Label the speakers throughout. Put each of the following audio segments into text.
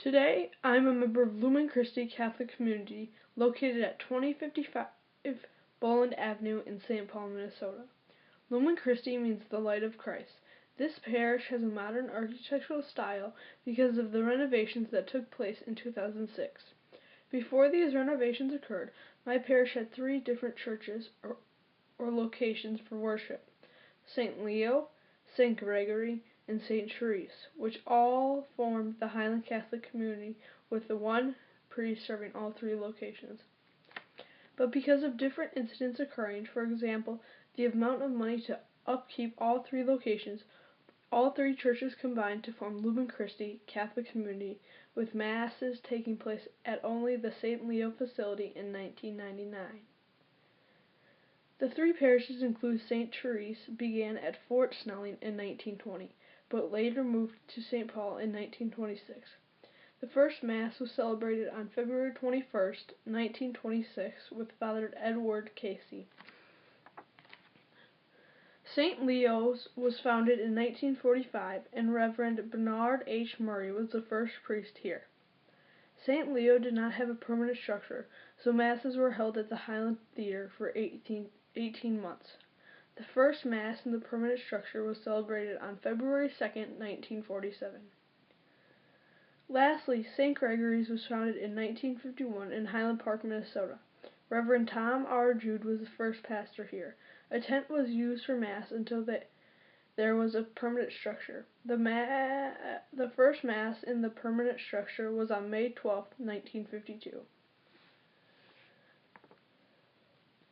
Speaker 1: Today, I'm a member of Lumen Christi Catholic Community located at 2055 Boland Avenue in St. Paul, Minnesota. Lumen Christi means the light of Christ. This parish has a modern architectural style because of the renovations that took place in 2006. Before these renovations occurred, my parish had 3 different churches or locations for worship: St. Leo, St. Gregory, and St. Therese, which all formed the Highland Catholic community with the one priest serving all 3 locations. But because of different incidents occurring, for example, the amount of money to upkeep all 3 locations, all 3 churches combined to form Lumen Christi Catholic Community, with masses taking place at only the St. Leo facility in 1999. The 3 parishes include St. Therese, began at Fort Snelling in 1920, but later moved to St. Paul in 1926. The first Mass was celebrated on February 21st, 1926, with Father Edward Casey. St. Leo's was founded in 1945, and Reverend Bernard H. Murray was the first priest here. St. Leo did not have a permanent structure, so Masses were held at the Highland Theater for 18 months. The first Mass in the permanent structure was celebrated on February 2nd, 1947. Lastly, St. Gregory's was founded in 1951 in Highland Park, Minnesota. Reverend Tom R. Jude was the first pastor here. A tent was used for Mass until there was a permanent structure. The first Mass in the permanent structure was on May 12, 1952.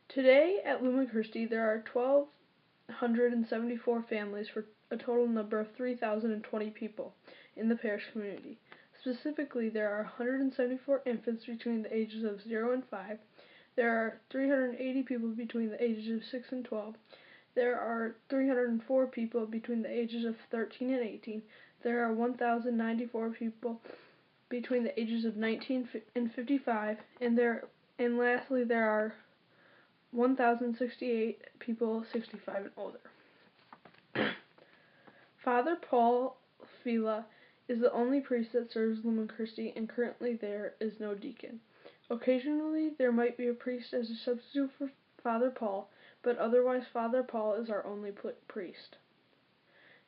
Speaker 1: Today at Lumen Christi there are 1,274 families for a total number of 3,020 people in the parish community. Specifically, there are 174 infants between the ages of 0 and 5. There are 380 people between the ages of 6 and 12. There are 304 people between the ages of 13 and 18. There are 1,094 people between the ages of 19 and 55. And lastly, there are 1,068 people 65 and older. Father Paul Fila is the only priest that serves Lumen Christi, and currently there is no deacon. Occasionally there might be a priest as a substitute for Father Paul, but otherwise Father Paul is our only priest.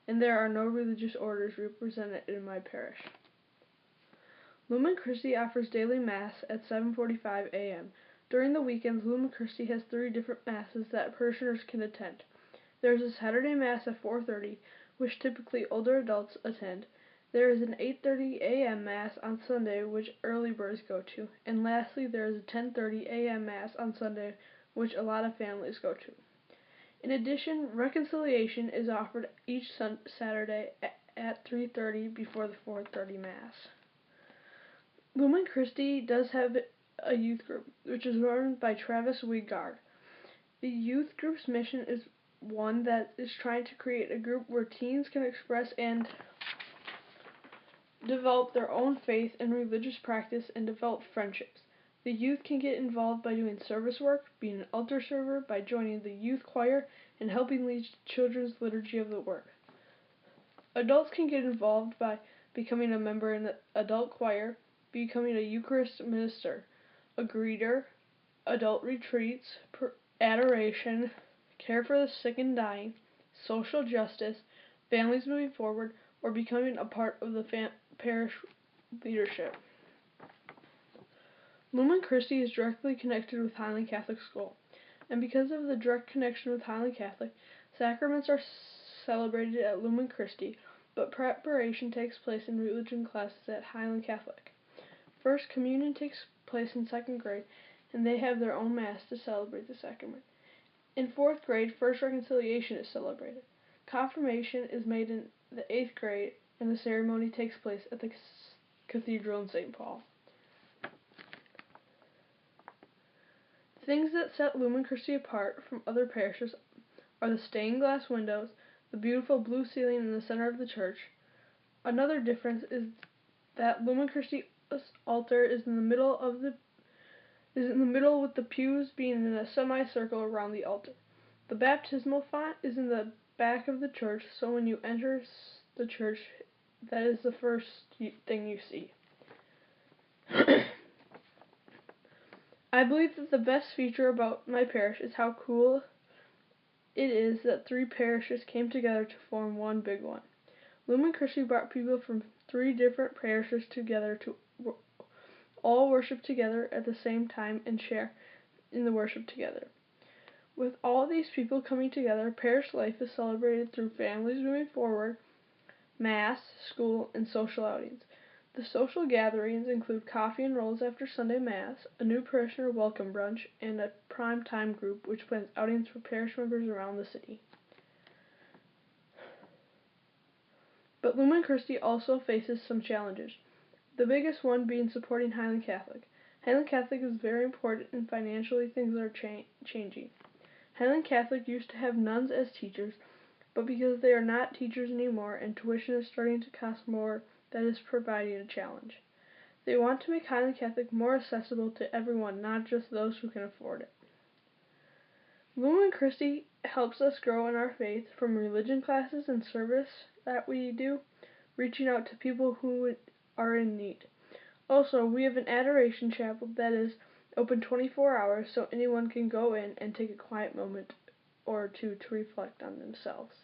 Speaker 1: And there are no religious orders represented in my parish. Lumen Christi offers daily Mass at 7:45 a.m. During the weekends, Lumen Christi has 3 different Masses that parishioners can attend. There is a Saturday Mass at 4:30, which typically older adults attend. There is an 8:30 a.m. Mass on Sunday, which early birds go to. And lastly, there is a 10:30 a.m. Mass on Sunday, which a lot of families go to. In addition, reconciliation is offered each Saturday at 3:30 before the 4:30 Mass. Lumen Christi does have a youth group, which is run by Travis Wigard. The youth group's mission is one that is trying to create a group where teens can express and develop their own faith and religious practice and develop friendships. The youth can get involved by doing service work, being an altar server, by joining the youth choir, and helping lead children's liturgy of the word. Adults can get involved by becoming a member in the adult choir, becoming a Eucharist minister, a greeter, adult retreats, adoration, care for the sick and dying, social justice, families moving forward, or becoming a part of the parish leadership. Lumen Christi is directly connected with Highland Catholic School, and because of the direct connection with Highland Catholic, sacraments are celebrated at Lumen Christi, but preparation takes place in religion classes at Highland Catholic. First Communion takes place in 2nd grade, and they have their own Mass to celebrate the sacrament. In 4th grade, First Reconciliation is celebrated. Confirmation is made in the 8th grade, and the ceremony takes place at the Cathedral in St. Paul. Things that set Lumen Christi apart from other parishes are the stained glass windows, the beautiful blue ceiling in the center of the church. Another difference is that Lumen Christi's altar is in the middle with the pews being in a semicircle around the altar. The baptismal font is in the back of the church, so when you enter the church, that is the first thing you see. I believe that the best feature about my parish is how cool it is that 3 parishes came together to form one big one. Lumen Christi brought people from 3 different parishes together to all worship together at the same time and share in the worship together. With all these people coming together, parish life is celebrated through families moving forward, mass, school, and social outings. The social gatherings include coffee and rolls after Sunday Mass, a new parishioner welcome brunch, and a prime time group which plans outings for parish members around the city. But Lumen Christi also faces some challenges, the biggest one being supporting Highland Catholic. Highland Catholic is very important and financially things are changing. Highland Catholic used to have nuns as teachers, but because they are not teachers anymore and tuition is starting to cost more, that is providing a challenge. They want to make Highland Catholic more accessible to everyone, not just those who can afford it. Lumen Christi helps us grow in our faith from religion classes and service that we do, reaching out to people who are in need. Also, we have an adoration chapel that is open 24 hours so anyone can go in and take a quiet moment or two to reflect on themselves.